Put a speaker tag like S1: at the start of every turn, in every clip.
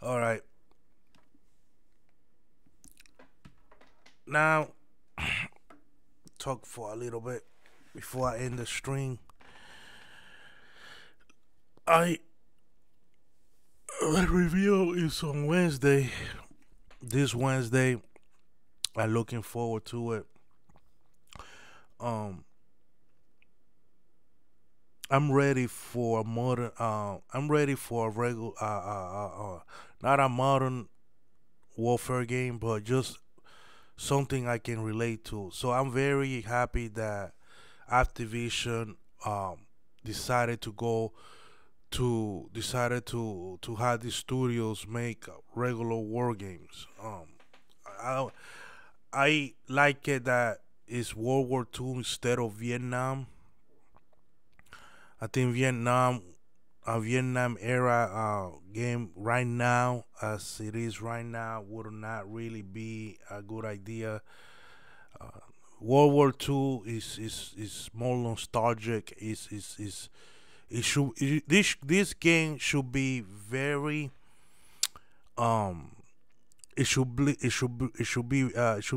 S1: All right. Now, talk for a little bit before I end the stream. I The review is on Wednesday. This Wednesday, I'm looking forward to it. Um, I'm ready for a modern. I'm ready for a regular. Not a modern warfare game, but just something I can relate to. So I'm very happy that Activision decided to go to have the studios make regular war games. I I like it that it's World War II instead of Vietnam. I think Vietnam era game right now, as it is right now, would not really be a good idea. Uh, World War II is more nostalgic. Is it should this game should be very um it should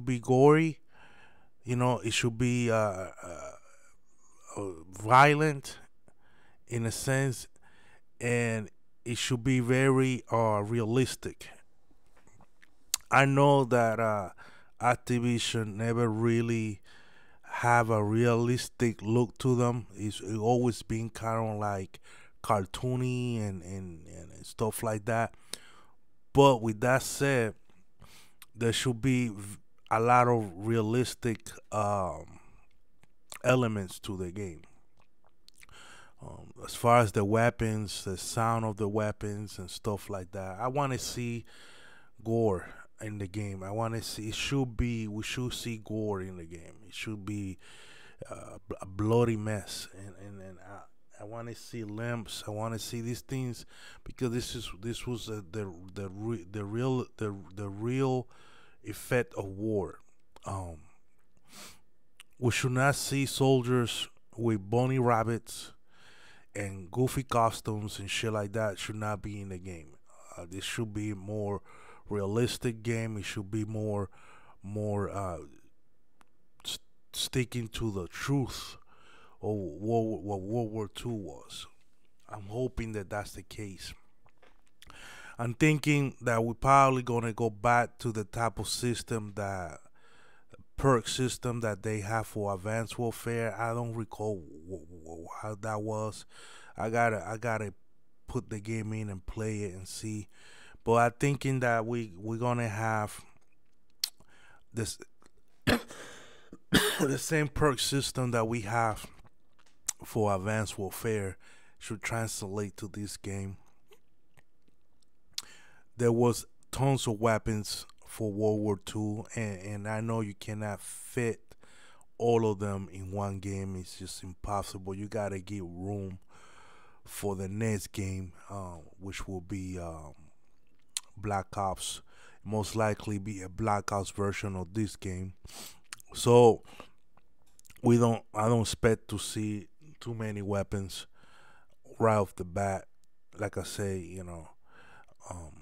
S1: be gory. You know, it should be violent in a sense, and it should be very realistic. I know that Activision never really have a realistic look to them. It always been kind of like cartoony and stuff like that. But with that said, there should be a lot of realistic elements to the game. As far as the weapons, the sound of the weapons and stuff like that, I want to see gore in the game. I want to see. It should be. We should see gore in the game. It should be a bloody mess, and I want to see limbs. I want to see these things because this was the real effect of war. Um, we should not see soldiers with bunny rabbits and goofy costumes and shit like that. Should not be in the game. This should be more realistic game. It should be more sticking to the truth of what World War II was. I'm hoping that that's the case. I'm thinking that we're probably gonna go back to the type of system that perk system that they have for Advanced Warfare. I don't recall how that was. I gotta put the game in and play it and see. But I'm thinking that we're gonna have this the same perk system that we have for Advanced Warfare should translate to this game. There was tons of weapons for World War II, and I know you cannot fit all of them in one game. It's just impossible. You gotta give room for the next game, which will be Black Ops. Most likely be a Black Ops version of this game. So we don't. I don't expect to see too many weapons right off the bat. Like I say, um,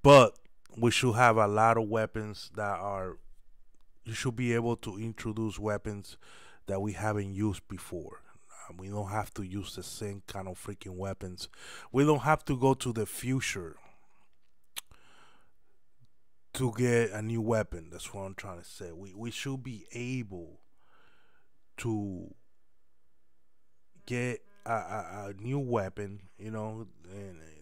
S1: but we should have a lot of weapons that are. You should be able to introduce weapons that we haven't used before. We don't have to use the same kind of freaking weapons. We don't have to go to the future to get a new weapon. That's what I'm trying to say. We should be able to get a new weapon, and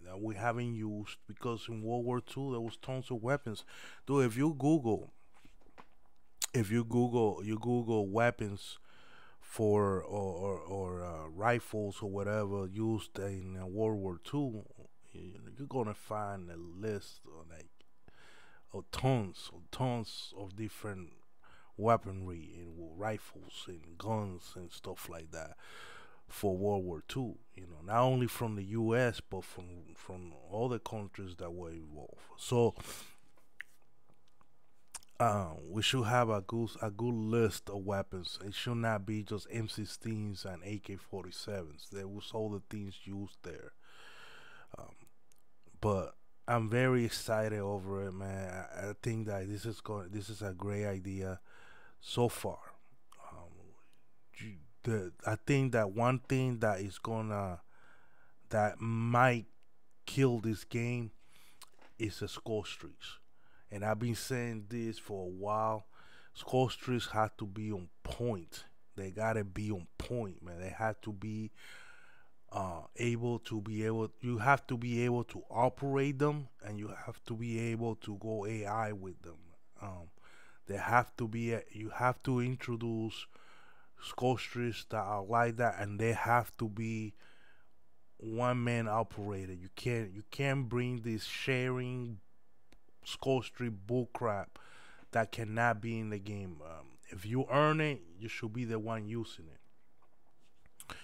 S1: that we haven't used because in World War II there was tons of weapons. Dude, you Google weapons for or rifles or whatever used in World War II, you're gonna find a list of tons of different weaponry and rifles and guns and stuff like that for World War II. Not only from the U.S. but from other countries that were involved. So we should have a good list of weapons. It should not be just M16s and AK-47s. There was all the things used there. But I'm very excited over it, man. I think that this is a great idea so far. Um, I think that one thing that might kill this game is the score streaks, and I've been saying this for a while. Score streaks have to be on point. They gotta be on point, man. They have to be able. You have to be able to operate them, and you have to be able to go AI with them. Um, they have to be. You have to introduce score streaks that are like that, and they have to be one man operated. You can't bring this sharing score streak bull crap that cannot be in the game. If you earn it, you should be the one using it.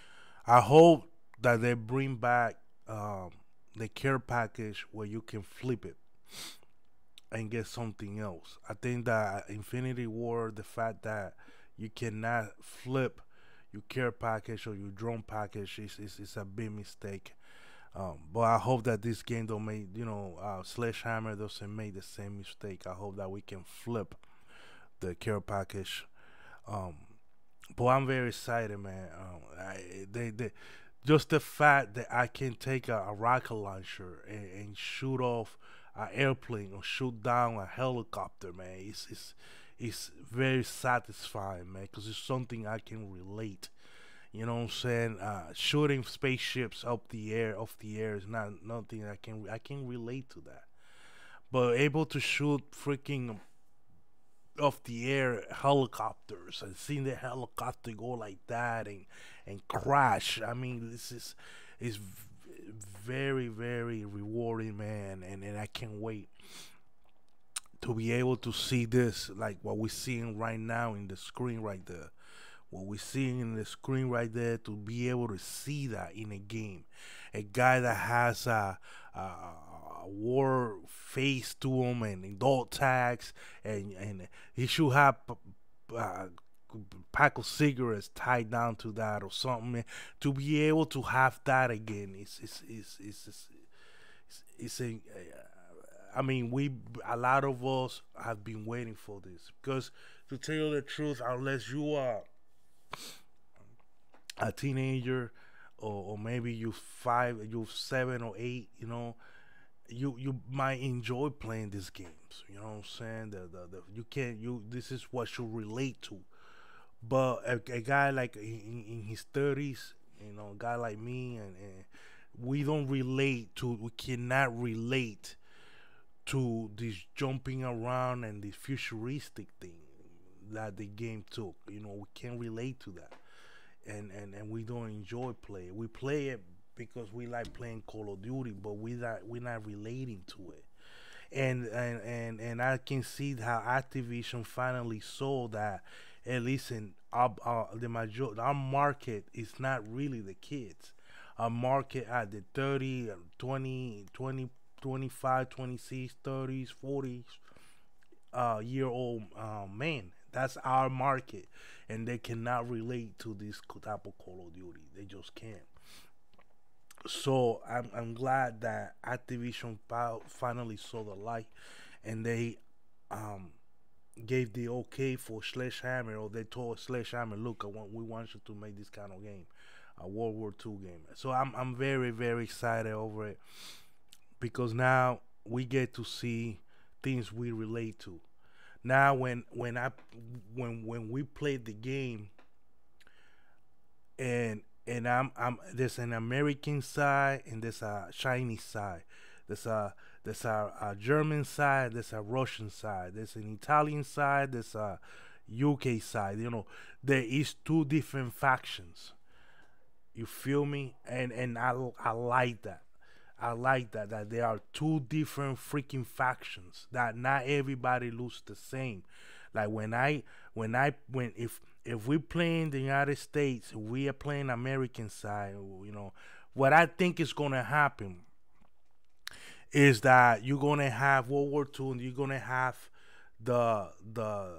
S1: I hope that they bring back the care package where you can flip it and get something else. I think that Infinity War, the fact that you cannot flip your care package or your drone package is a big mistake. But I hope that this game don't make Sledgehammer doesn't make the same mistake. I hope that we can flip the care package. Um, but I'm very excited, man. They just the fact that I can take a rocket launcher and shoot off an airplane or shoot down a helicopter, man. It's very satisfying, man, because it's something I can relate. You know what I'm saying? Shooting spaceships off the air is not nothing I can relate to that. But able to shoot freaking off the air helicopters and seeing the helicopter go like that and crash. I mean, this is very very rewarding, man, and I can't wait to be able to see this like what we're seeing right now in the screen right there. What we're seeing in the screen right there, to be able to see that in a game, a guy that has a war face to him and dog tags, and he should have a pack of cigarettes tied down to that or something. To be able to have that again it's a I mean, we a lot of us have been waiting for this because, to tell you the truth, unless you are a teenager, or maybe you 7 or 8, you might enjoy playing these games. You know what I'm saying? You can't you This is what you relate to. But a guy like in his 30s, a guy like me, and we cannot relate to this jumping around and this futuristic thing that the game took. We can't relate to that, and we don't enjoy play it. We play it because we like playing Call of Duty, but we're not relating to it. And I can see how Activision finally saw that, at least in our market is not really the kids. Our market at the 30, 20, 20, 25, 26, 30s, 40s year old man. That's our market, and they cannot relate to this type of Call of Duty. They just can't. So I'm glad that Activision finally saw the light, and they um, gave the okay for Sledgehammer, or they told Sledgehammer, look, we want you to make this kind of game, a World War II game. So I'm very very excited over it, because now we get to see things we relate to. Now when we played the game, and I'm there's an American side and there's a Chinese side. There's a German side, there's a Russian side, there's an Italian side, there's a UK side. There is two different factions. You feel me? And I like that. I like that there are two different freaking factions, that not everybody looks the same. Like when if we play in the United States, we are playing American side. What I think is gonna happen is that you're gonna have World War II, and you're gonna have the the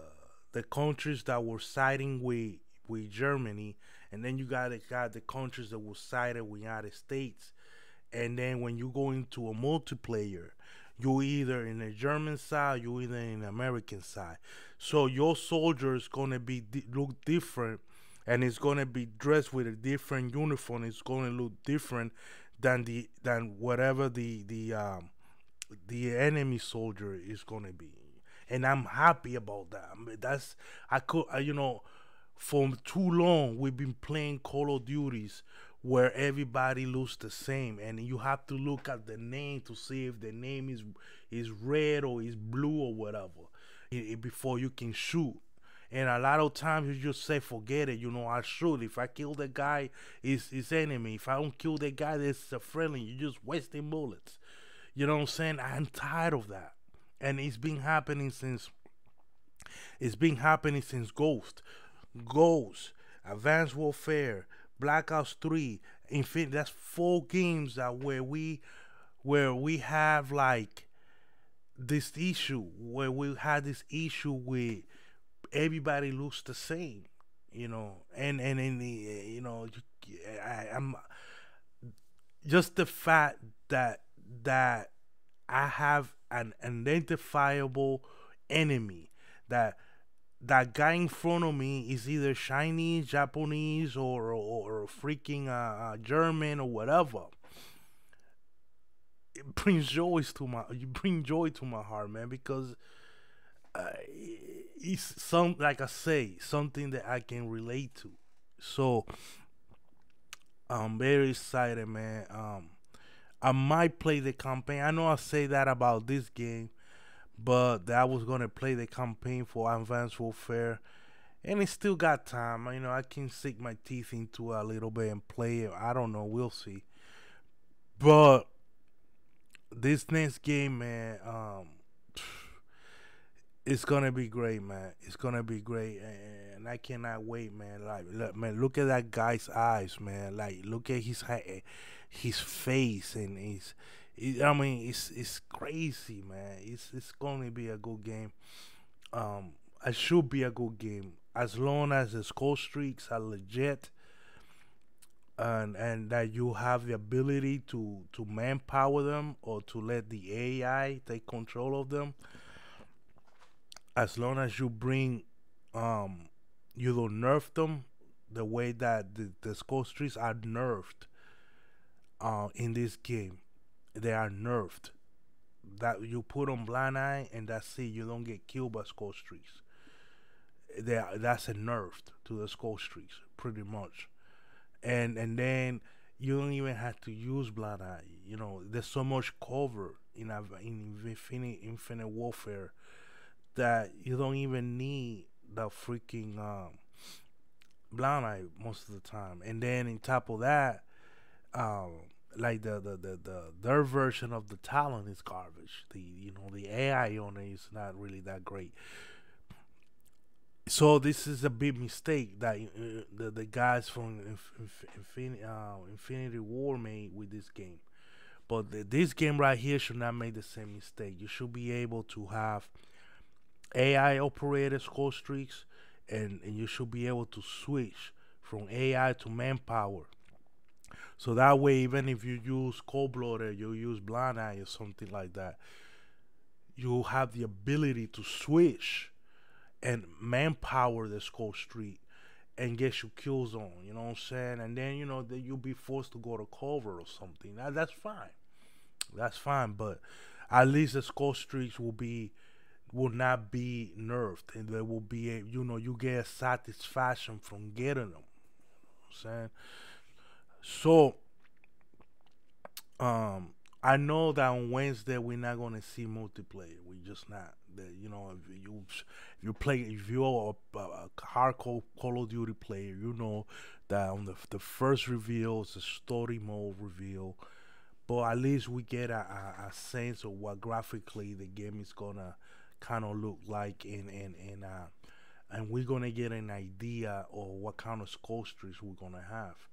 S1: the countries that were siding with Germany, and then you got the countries that were siding with United States, And then when you go into a multiplayer, you either in the German side, you either in the American side. So your soldier is gonna be look different, and it's gonna be dressed with a different uniform. It's gonna look different than whatever the enemy soldier is gonna be. And I'm happy about that. I mean, that's I could you know, for too long we've been playing Call of Duties where everybody looks the same, and you have to look at the name to see if the name is red or is blue or whatever before you can shoot. And a lot of times you just say forget it, I shoot. If I kill the guy, it's enemy. If I don't kill the guy, that's a friendly. You're just wasting bullets. You know what I'm saying? I'm tired of that. And it's been happening since Ghost, Advanced Warfare, Black Ops 3, Infinite. That's 4 games that where we have like this issue, where we had this issue with everybody looks the same, and in the I'm just the fact that I have an identifiable enemy, that that guy in front of me is either Chinese, Japanese, or freaking German or whatever. It brings you bring joy to my heart, man, because it's like I say, something that I can relate to. So I'm very excited, man. I might play the campaign. I know I say that about this game, but that I was gonna play the campaign for Advanced Warfare, and it still got time. I can sink my teeth into it a little bit and play it. I don't know. We'll see. But this next game, man, it's gonna be great, man. It's gonna be great, and I cannot wait, man. Like, look at that guy's eyes, man. Like, look at his face, and I mean, it's crazy, man. It's gonna be a good game. It should be a good game as long as the score streaks are legit, and that you have the ability to manpower them or to let the AI take control of them. As long as you don't nerf them the way that the score streaks are nerfed in this game. They are nerfed. That you put on blind eye and that's it. You don't get killed by score streaks. That's a nerf to the score streaks, pretty much. And then you don't even have to use blind eye. There's so much cover in Infinite Warfare that you don't even need the freaking blind eye most of the time. And then on top of that, like their version of the Talon is garbage. The AI on it is not really that great. So this is a big mistake that the guys from Infinity War made with this game. But this game right here should not make the same mistake. You should be able to have AI operated score streaks, and you should be able to switch from AI to manpower. So that way, even if you use Cold Blooded, you use Blind Eye or something like that, you have the ability to switch and manpower the score streak and get your kills on. You know what I'm saying? And then that you'll be forced to go to cover or something. That's fine. That's fine. But at least the score streaks will not be nerfed, and there will be you get a satisfaction from getting them. You know what I'm saying? So I know that on Wednesday we're not gonna see multiplayer. We just not. If you're a hardcore Call of Duty player, you know that on the first reveal is a story mode reveal, but at least we get a sense of what graphically the game is gonna kind of look like, and we're gonna get an idea of what kind of score streaks we're gonna have.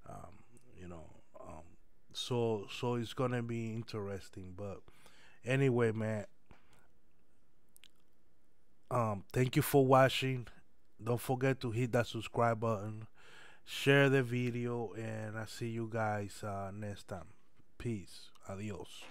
S1: Um, you know, so it's gonna be interesting. But anyway, man, thank you for watching. Don't forget to hit that subscribe button, share the video, and I see you guys next time. Peace. Adios.